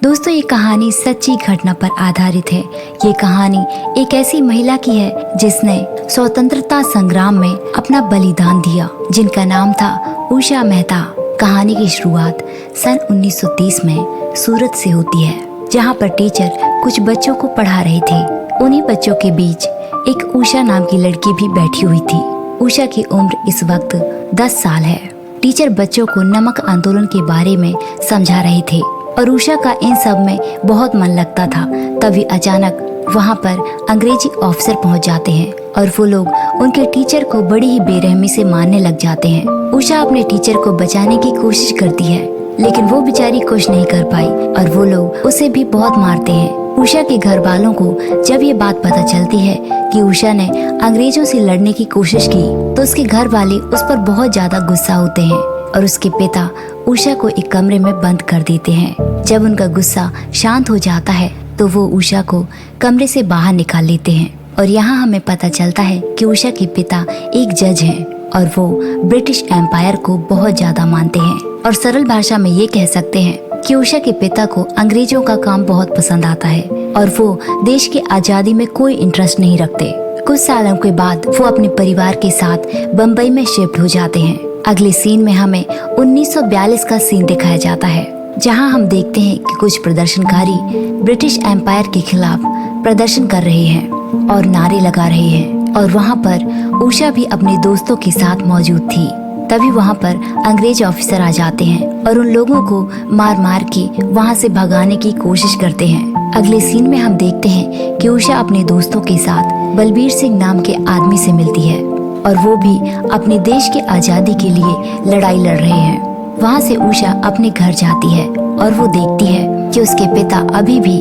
दोस्तों, ये कहानी सच्ची घटना पर आधारित है। ये कहानी एक ऐसी महिला की है जिसने स्वतंत्रता संग्राम में अपना बलिदान दिया, जिनका नाम था उषा मेहता। कहानी की शुरुआत सन 1930 में सूरत से होती है, जहाँ पर टीचर कुछ बच्चों को पढ़ा रहे थे। उन्हीं बच्चों के बीच एक उषा नाम की लड़की भी बैठी हुई थी। उषा की उम्र इस वक्त 10 साल है। टीचर बच्चों को नमक आंदोलन के बारे में समझा रहे थे और उषा का इन सब में बहुत मन लगता था। तभी अचानक वहाँ पर अंग्रेजी ऑफिसर पहुँच जाते हैं और वो लोग उनके टीचर को बड़ी ही बेरहमी से मारने लग जाते हैं। उषा अपने टीचर को बचाने की कोशिश करती है, लेकिन वो बेचारी कुछ नहीं कर पाई और वो लोग उसे भी बहुत मारते हैं। उषा के घर वालों को जब ये बात पता चलती है कि उषा ने अंग्रेजों से लड़ने की कोशिश की, तो उसके घर वाले उस पर बहुत ज्यादा गुस्सा होते हैं और उसके पिता उषा को एक कमरे में बंद कर देते हैं। जब उनका गुस्सा शांत हो जाता है तो वो उषा को कमरे से बाहर निकाल लेते हैं और यहाँ हमें पता चलता है कि उषा के पिता एक जज हैं और वो ब्रिटिश एम्पायर को बहुत ज्यादा मानते हैं। और सरल भाषा में ये कह सकते हैं कि उषा के पिता को अंग्रेजों का काम बहुत पसंद आता है और वो देश की आजादी में कोई इंटरेस्ट नहीं रखते। कुछ सालों के बाद वो अपने परिवार के साथ बम्बई में शिफ्ट हो जाते हैं। अगले सीन में हमें 1942 का सीन दिखाया जाता है, जहां हम देखते हैं कि कुछ प्रदर्शनकारी ब्रिटिश एम्पायर के खिलाफ प्रदर्शन कर रहे हैं और नारे लगा रहे हैं और वहां पर उषा भी अपने दोस्तों के साथ मौजूद थी। तभी वहां पर अंग्रेज ऑफिसर आ जाते हैं और उन लोगों को मार मार के वहां से भगाने की कोशिश करते हैं। अगले सीन में हम देखते हैं कि उषा अपने दोस्तों के साथ बलबीर सिंह नाम के आदमी से मिलती है और वो भी अपने देश की आजादी के लिए लड़ाई लड़ रहे हैं। वहाँ से उषा अपने घर जाती है और वो देखती है कि उसके पिता अभी भी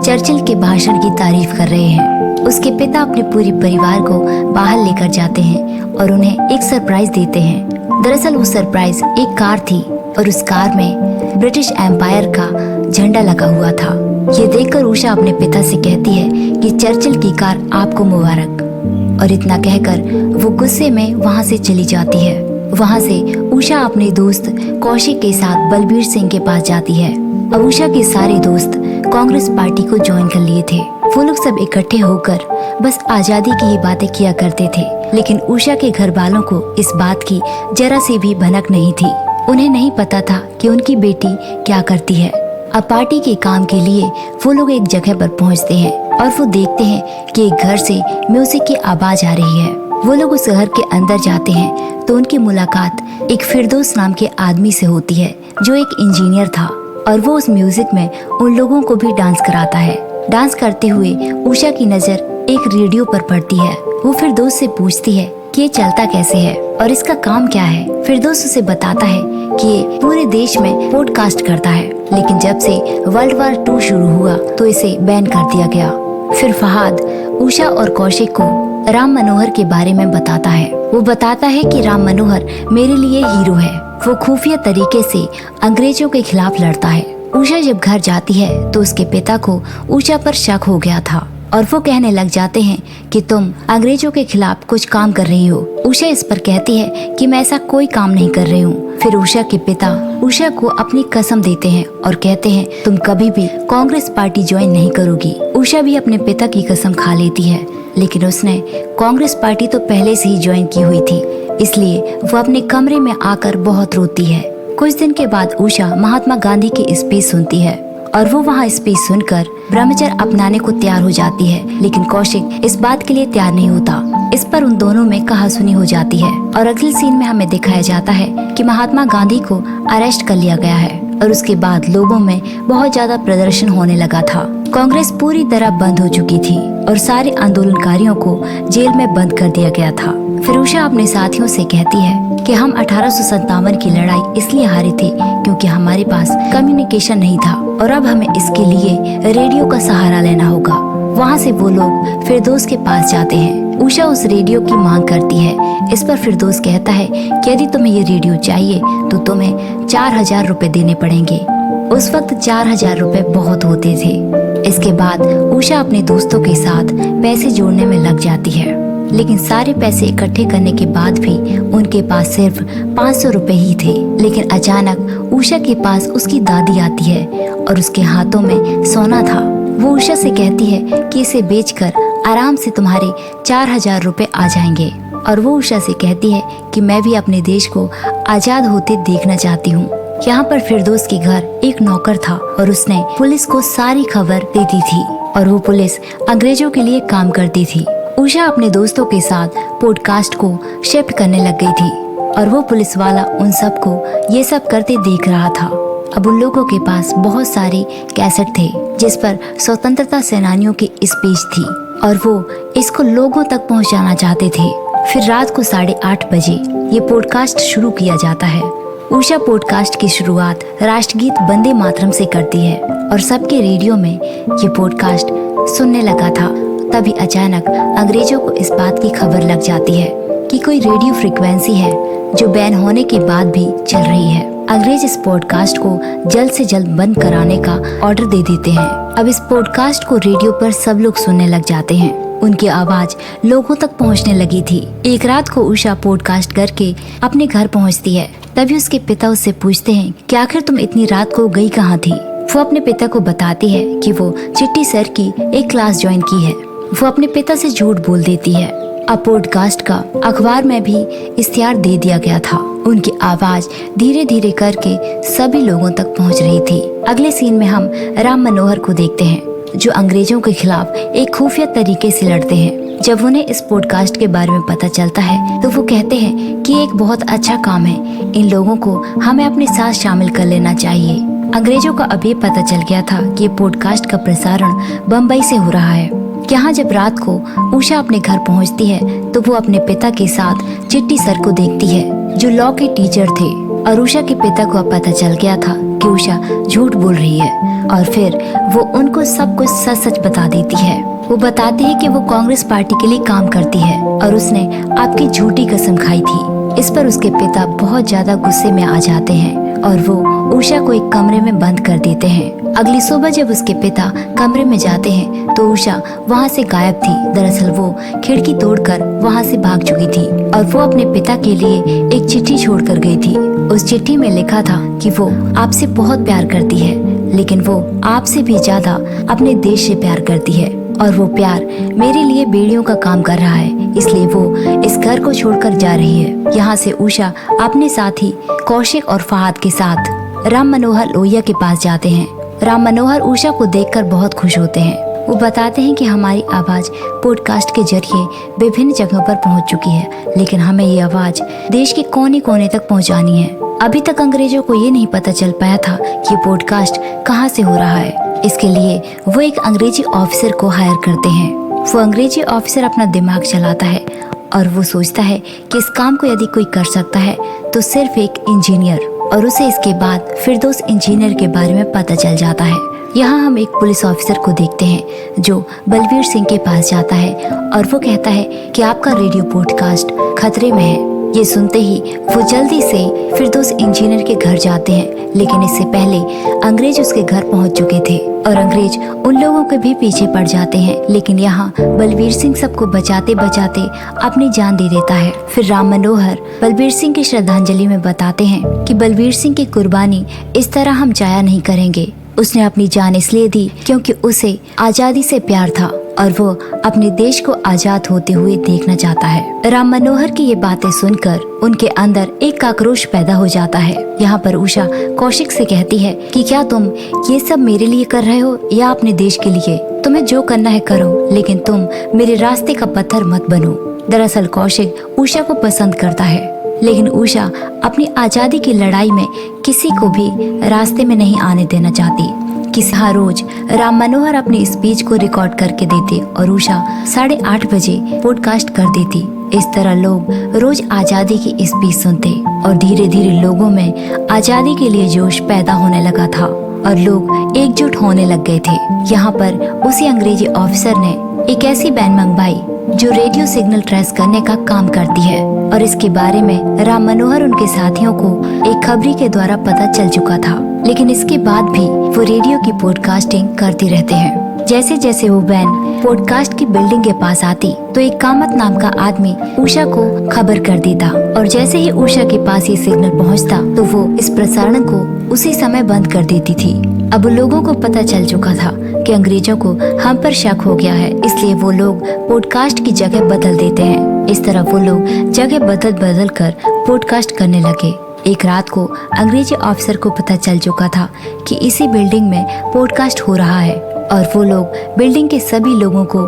चर्चिल के भाषण की तारीफ कर रहे हैं। उसके पिता अपने पूरे परिवार को बाहर लेकर जाते हैं और उन्हें एक सरप्राइज देते हैं। दरअसल वो सरप्राइज एक कार थी और उस कार में ब्रिटिश एम्पायर का झंडा लगा हुआ था। ये देखकर उषा अपने पिता से कहती है कि चर्चिल की कार आपको मुबारक, और इतना कहकर वो गुस्से में वहाँ से चली जाती है। वहाँ से उषा अपने दोस्त कौशिक के साथ बलबीर सिंह के पास जाती है। अब उषा के सारे दोस्त कांग्रेस पार्टी को ज्वाइन कर लिए थे। वो लोग सब इकट्ठे होकर बस आजादी की ही बातें किया करते थे, लेकिन उषा के घर वालों को इस बात की जरा सी भी भनक नहीं थी। उन्हें नहीं पता था कि उनकी बेटी क्या करती है। अब पार्टी के काम के लिए वो लोग एक जगह पर पहुंचते हैं और वो देखते हैं कि एक घर से म्यूजिक की आवाज आ रही है। वो लोग उस घर के अंदर जाते हैं तो उनकी मुलाकात एक फिरदौस नाम के आदमी से होती है, जो एक इंजीनियर था, और वो उस म्यूजिक में उन लोगों को भी डांस कराता है। डांस करते हुए उषा की नजर एक रेडियो पर पड़ती है। वो फिरदौस से पूछती है कि ये चलता कैसे है और इसका काम क्या है। फिरदौस उसे बताता है कि ये पूरे देश में पॉडकास्ट करता है, लेकिन जब से वर्ल्ड वार 2 शुरू हुआ तो इसे बैन कर दिया गया। फिर फहाद उषा और कौशिक को राम मनोहर के बारे में बताता है। वो बताता है कि राम मनोहर मेरे लिए हीरो है। वो खुफिया तरीके से अंग्रेजों के खिलाफ लड़ता है। उषा जब घर जाती है तो उसके पिता को उषा पर शक हो गया था और वो कहने लग जाते हैं कि तुम अंग्रेजों के खिलाफ कुछ काम कर रही हो। उषा इस पर कहती है कि मैं ऐसा कोई काम नहीं कर रही हूँ। फिर उषा के पिता उषा को अपनी कसम देते हैं और कहते हैं तुम कभी भी कांग्रेस पार्टी ज्वाइन नहीं करोगी। उषा भी अपने पिता की कसम खा लेती है, लेकिन उसने कांग्रेस पार्टी तो पहले से ही ज्वाइन की हुई थी, इसलिए वो अपने कमरे में आकर बहुत रोती है। कुछ दिन के बाद उषा महात्मा गांधी की स्पीच सुनती है और वो वहाँ स्पीच सुनकर ब्रह्मचर्य अपनाने को तैयार हो जाती है, लेकिन कौशिक इस बात के लिए तैयार नहीं होता। इस पर उन दोनों में कहासुनी हो जाती है और अगले सीन में हमें दिखाया जाता है कि महात्मा गांधी को अरेस्ट कर लिया गया है और उसके बाद लोगों में बहुत ज्यादा प्रदर्शन होने लगा था। कांग्रेस पूरी तरह बंद हो चुकी थी और सारे आंदोलनकारियों को जेल में बंद कर दिया गया था। फिर उषा अपने साथियों से कहती है कि हम 1857 की लड़ाई इसलिए हारे थे क्योंकि हमारे पास कम्युनिकेशन नहीं था और अब हमें इसके लिए रेडियो का सहारा लेना होगा। वहाँ से वो लोग फिरदौस के पास जाते हैं। उषा उस रेडियो की मांग करती है। इस पर फिरदौस कहता है कि यदि तुम्हें ये रेडियो चाहिए तो तुम्हें 4000 रुपए देने पड़ेंगे। उस वक्त 4000 रुपए बहुत होते थे। इसके बाद उषा अपने दोस्तों के साथ पैसे जोड़ने में लग जाती है। लेकिन सारे पैसे इकट्ठे करने के बाद भी उनके पास सिर्फ 500 रुपए ही थे। लेकिन अचानक उषा के पास उसकी दादी आती है और उसके हाथों में सोना था। वो उषा से कहती है कि इसे बेचकर आराम से तुम्हारे 4000 रुपए आ जाएंगे। और वो उषा से कहती है कि मैं भी अपने देश को आजाद होते देखना चाहती हूँ। यहाँ पर फिरदौस के घर एक नौकर था और उसने पुलिस को सारी खबर दे दी थी और वो पुलिस अंग्रेजों के लिए काम करती थी। उषा अपने दोस्तों के साथ पॉडकास्ट को शिफ्ट करने लग गई थी और वो पुलिस वाला उन सबको ये सब करते देख रहा था। अब उन लोगों के पास बहुत सारे कैसेट थे जिस पर स्वतंत्रता सेनानियों की स्पीच थी और वो इसको लोगों तक पहुंचाना चाहते थे। फिर रात को 8:30 बजे ये पॉडकास्ट शुरू किया जाता है। उषा पॉडकास्ट की शुरुआत राष्ट्रगीत वंदे मातरम से करती है और सबके रेडियो में ये पॉडकास्ट सुनने लगा था। तभी अचानक अंग्रेजों को इस बात की खबर लग जाती है कि कोई रेडियो फ्रीक्वेंसी है जो बैन होने के बाद भी चल रही है। अंग्रेज इस पॉडकास्ट को जल्द से जल्द बंद कराने का ऑर्डर दे देते हैं। अब इस पॉडकास्ट को रेडियो पर सब लोग सुनने लग जाते हैं। उनकी आवाज लोगों तक पहुंचने लगी थी। एक रात को उषा पॉडकास्ट करके अपने घर पहुंचती है। तभी उसके पिता उससे पूछते हैं कि आखिर तुम इतनी रात को गई कहाँ थी। वो अपने पिता को बताती है कि वो चिट्टी सर की एक क्लास ज्वाइन की है। वो अपने पिता से झूठ बोल देती है। अब पॉडकास्ट का अखबार में भी इश्तिहार दे दिया गया था। उनकी आवाज धीरे धीरे करके सभी लोगों तक पहुंच रही थी। अगले सीन में हम राम मनोहर को देखते हैं जो अंग्रेजों के खिलाफ एक खुफिया तरीके से लड़ते हैं। जब उन्हें इस पॉडकास्ट के बारे में पता चलता है तो वो कहते हैं कि एक बहुत अच्छा काम है, इन लोगों को हमें अपने साथ शामिल कर लेना चाहिए। अंग्रेजों को अभी पता चल गया था कि ये पॉडकास्ट का प्रसारण बम्बई से हो रहा है। यहाँ जब रात को उषा अपने घर पहुँचती है तो वो अपने पिता के साथ चिट्टी सर को देखती है जो लॉ के टीचर थे। और उषा के पिता को अब पता चल गया था कि उषा झूठ बोल रही है और फिर वो उनको सब कुछ सच सच बता देती है। वो बताती है कि वो कांग्रेस पार्टी के लिए काम करती है और उसने आपकी झूठी कसम खाई थी। इस पर उसके पिता बहुत ज्यादा गुस्से में आ जाते हैं और वो उषा को एक कमरे में बंद कर देते हैं। अगली सुबह जब उसके पिता कमरे में जाते हैं तो उषा वहाँ से गायब थी। दरअसल वो खिड़की तोड़कर वहाँ से भाग चुकी थी और वो अपने पिता के लिए एक चिट्ठी छोड़ कर गई थी। उस चिट्ठी में लिखा था कि वो आपसे बहुत प्यार करती है, लेकिन वो आपसे भी ज्यादा अपने देश से प्यार करती है और वो प्यार मेरे लिए बेड़ियों का काम कर रहा है, इसलिए वो इस घर को छोड़कर जा रही है। यहाँ से उषा अपने साथी कौशिक और फहाद के साथ राम मनोहर लोहिया के पास जाते हैं। राम मनोहर उषा को देखकर बहुत खुश होते हैं। वो बताते हैं कि हमारी आवाज पॉडकास्ट के जरिए विभिन्न जगहों पर पहुंच चुकी है, लेकिन हमें ये आवाज देश के कोने कोने तक पहुंचानी है। अभी तक अंग्रेजों को ये नहीं पता चल पाया था कि पॉडकास्ट कहाँ से हो रहा है। इसके लिए वो एक अंग्रेजी ऑफिसर को हायर करते हैं। वो अंग्रेजी ऑफिसर अपना दिमाग चलाता है और वो सोचता है कि इस काम को यदि कोई कर सकता है तो सिर्फ एक इंजीनियर, और उसे इसके बाद फिरदौस इंजीनियर के बारे में पता चल जाता है। यहाँ हम एक पुलिस ऑफिसर को देखते हैं जो बलवीर सिंह के पास जाता है और वो कहता है कि आपका रेडियो पॉडकास्ट खतरे में है। ये सुनते ही वो जल्दी से फिरदौस इंजीनियर के घर जाते हैं, लेकिन इससे पहले अंग्रेज उसके घर पहुंच चुके थे और अंग्रेज उन लोगों के भी पीछे पड़ जाते हैं। लेकिन यहाँ बलवीर सिंह सबको बचाते बचाते अपनी जान दे देता है। फिर राम मनोहर बलवीर सिंह की श्रद्धांजलि में बताते हैं कि बलवीर सिंह की कुर्बानी इस तरह हम जाया नहीं करेंगे। उसने अपनी जान इसलिए दी क्योंकि उसे आजादी से प्यार था और वो अपने देश को आजाद होते हुए देखना चाहता है। राम मनोहर की ये बातें सुनकर उनके अंदर एक आक्रोश पैदा हो जाता है। यहाँ पर उषा कौशिक से कहती है कि क्या तुम ये सब मेरे लिए कर रहे हो या अपने देश के लिए? तुम्हें जो करना है करो, लेकिन तुम मेरे रास्ते का पत्थर मत बनो। दरअसल कौशिक उषा को पसंद करता है, लेकिन उषा अपनी आजादी की लड़ाई में किसी को भी रास्ते में नहीं आने देना चाहती। हर रोज राम मनोहर अपनी स्पीच को रिकॉर्ड करके देते और उषा 8:30 बजे पॉडकास्ट कर देती। इस तरह लोग रोज आजादी की स्पीच सुनते और धीरे धीरे लोगों में आजादी के लिए जोश पैदा होने लगा था और लोग एकजुट होने लग गए थे। यहाँ पर उसी अंग्रेजी ऑफिसर ने एक ऐसी बैन मंगवाई जो रेडियो सिग्नल ट्रेस करने का काम करती है और इसके बारे में राम मनोहर उनके साथियों को एक खबरी के द्वारा पता चल चुका था, लेकिन इसके बाद भी वो रेडियो की पॉडकास्टिंग करते रहते हैं। जैसे जैसे वो वैन पॉडकास्ट की बिल्डिंग के पास आती तो एक कामत नाम का आदमी उषा को खबर कर देता और जैसे ही उषा के पास ये सिग्नल पहुंचता तो वो इस प्रसारण को उसी समय बंद कर देती थी। अब लोगों को पता चल चुका था कि अंग्रेजों को हम पर शक हो गया है, इसलिए वो लोग पॉडकास्ट की जगह बदल देते हैं। इस तरह वो लोग जगह बदल बदल कर पॉडकास्ट करने लगे। एक रात को अंग्रेजी ऑफिसर को पता चल चुका था कि इसी बिल्डिंग में पॉडकास्ट हो रहा है और वो लोग बिल्डिंग के सभी लोगों को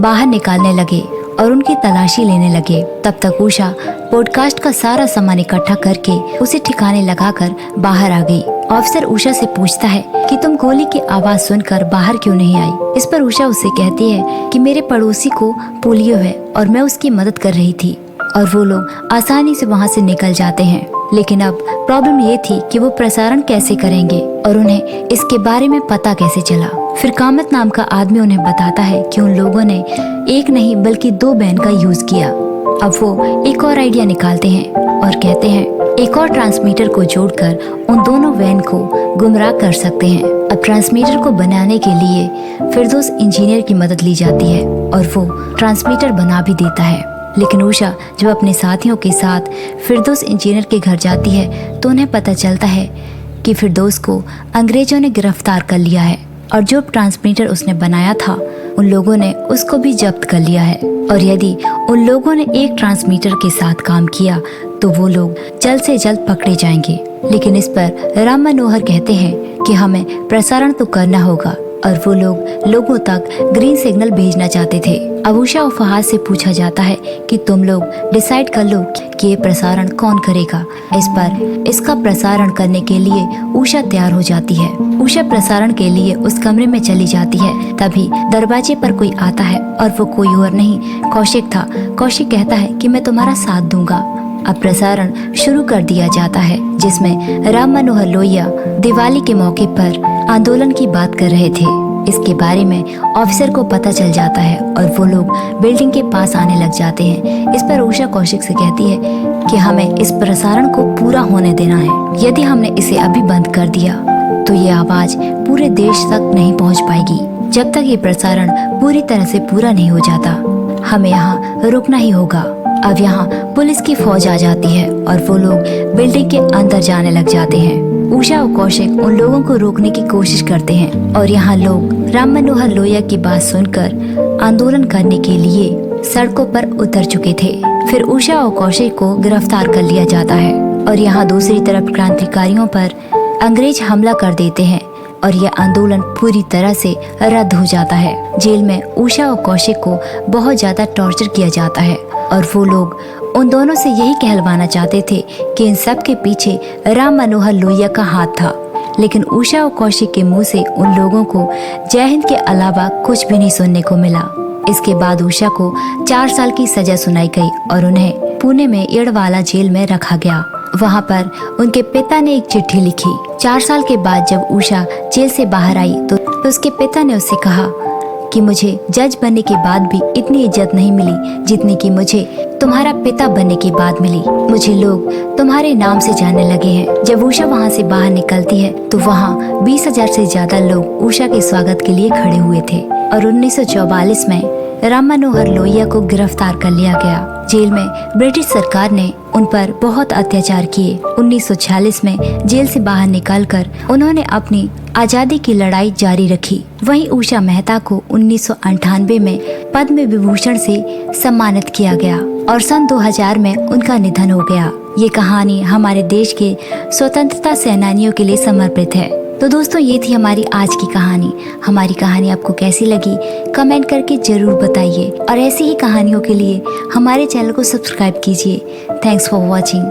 बाहर निकालने लगे और उनकी तलाशी लेने लगे। तब तक उषा पॉडकास्ट का सारा सामान इकट्ठा करके उसे ठिकाने लगाकर बाहर आ गई। ऑफिसर उषा से पूछता है कि तुम गोली की आवाज सुनकर बाहर क्यों नहीं आई। इस पर उषा उससे कहती है कि मेरे पड़ोसी को पोलियो है और मैं उसकी मदद कर रही थी, और वो लोग आसानी से वहाँ से निकल जाते हैं। लेकिन अब प्रॉब्लम ये थी कि वो प्रसारण कैसे करेंगे और उन्हें इसके बारे में पता कैसे चला। फिर कामत नाम का आदमी उन्हें बताता है कि उन लोगों ने एक नहीं बल्कि 2 वैन का यूज किया। अब वो एक और आइडिया निकालते हैं और कहते हैं एक और ट्रांसमीटर को जोड़कर उन दोनों वैन को गुमराह कर सकते हैं। अब ट्रांसमीटर को बनाने के लिए फिरदौस इंजीनियर की मदद ली जाती है और वो ट्रांसमीटर बना भी देता है। लेकिन उषा जब अपने साथियों के साथ फिरदौस इंजीनियर के घर जाती है तो उन्हें पता चलता है कि फिरदौस को अंग्रेजों ने गिरफ्तार कर लिया है और जो ट्रांसमीटर उसने बनाया था उन लोगों ने उसको भी जब्त कर लिया है। और यदि उन लोगों ने एक ट्रांसमीटर के साथ काम किया तो वो लोग जल्द से जल्द पकड़े जाएंगे। लेकिन इस पर राम मनोहर कहते हैं कि हमें प्रसारण तो करना होगा और वो लोग लोगों तक ग्रीन सिग्नल भेजना चाहते थे। अब उषा और फहाद से पूछा जाता है कि तुम लोग डिसाइड कर लो कि ये प्रसारण कौन करेगा। इस पर इसका प्रसारण करने के लिए उषा तैयार हो जाती है। उषा प्रसारण के लिए उस कमरे में चली जाती है। तभी दरवाजे पर कोई आता है और वो कोई और नहीं कौशिक था। कौशिक कहता है कि मैं तुम्हारा साथ दूंगा। अब प्रसारण शुरू कर दिया जाता है जिसमें राम मनोहर लोहिया दिवाली के मौके पर आंदोलन की बात कर रहे थे। इसके बारे में ऑफिसर को पता चल जाता है और वो लोग बिल्डिंग के पास आने लग जाते हैं। इस पर उषा कौशिक से कहती है कि हमें इस प्रसारण को पूरा होने देना है। यदि हमने इसे अभी बंद कर दिया तो ये आवाज पूरे देश तक नहीं पहुंच पाएगी। जब तक ये प्रसारण पूरी तरह से पूरा नहीं हो जाता हमें यहाँ रुकना ही होगा। अब यहाँ पुलिस की फौज आ जाती है और वो लोग बिल्डिंग के अंदर जाने लग जाते हैं। उषा और कौशिक उन लोगों को रोकने की कोशिश करते हैं और यहाँ लोग राम मनोहर लोहिया की बात सुनकर आंदोलन करने के लिए सड़कों पर उतर चुके थे। फिर उषा और कौशिक को गिरफ्तार कर लिया जाता है और यहाँ दूसरी तरफ क्रांतिकारियों पर अंग्रेज हमला कर देते हैं और यह आंदोलन पूरी तरह से रद्द हो जाता है। जेल में उषा और कौशिक को बहुत ज्यादा टॉर्चर किया जाता है और वो लोग उन दोनों से यही कहलवाना चाहते थे कि इन सब के पीछे राम मनोहर लोहिया का हाथ था। लेकिन उषा और कौशिक के मुंह से उन लोगों को जय हिंद के अलावा कुछ भी नहीं सुनने को मिला। इसके बाद उषा को 4 साल की सजा सुनाई गई और उन्हें पुणे में एड़वाला जेल में रखा गया। वहाँ पर उनके पिता ने एक चिट्ठी लिखी। 4 साल के बाद जब उषा जेल से बाहर आई तो उसके पिता ने उससे कहा कि मुझे जज बनने के बाद भी इतनी इज्जत नहीं मिली जितनी कि मुझे तुम्हारा पिता बनने के बाद मिली। मुझे लोग तुम्हारे नाम से जानने लगे हैं। जब उषा वहाँ से बाहर निकलती है तो वहाँ 20,000 से ज्यादा लोग उषा के स्वागत के लिए खड़े हुए थे और 1944 में राम मनोहर लोहिया को गिरफ्तार कर लिया गया। जेल में ब्रिटिश सरकार ने उन पर बहुत अत्याचार किए। 1946 में जेल से बाहर निकलकर उन्होंने अपनी आजादी की लड़ाई जारी रखी। वहीं उषा मेहता को 1998 में पद्म विभूषण से सम्मानित किया गया और सन 2000 में उनका निधन हो गया। ये कहानी हमारे देश के स्वतंत्रता सेनानियों के लिए समर्पित है। तो दोस्तों ये थी हमारी आज की कहानी। हमारी कहानी आपको कैसी लगी कमेंट करके जरूर बताइए और ऐसी ही कहानियों के लिए हमारे चैनल को सब्सक्राइब कीजिए। Thanks for watching.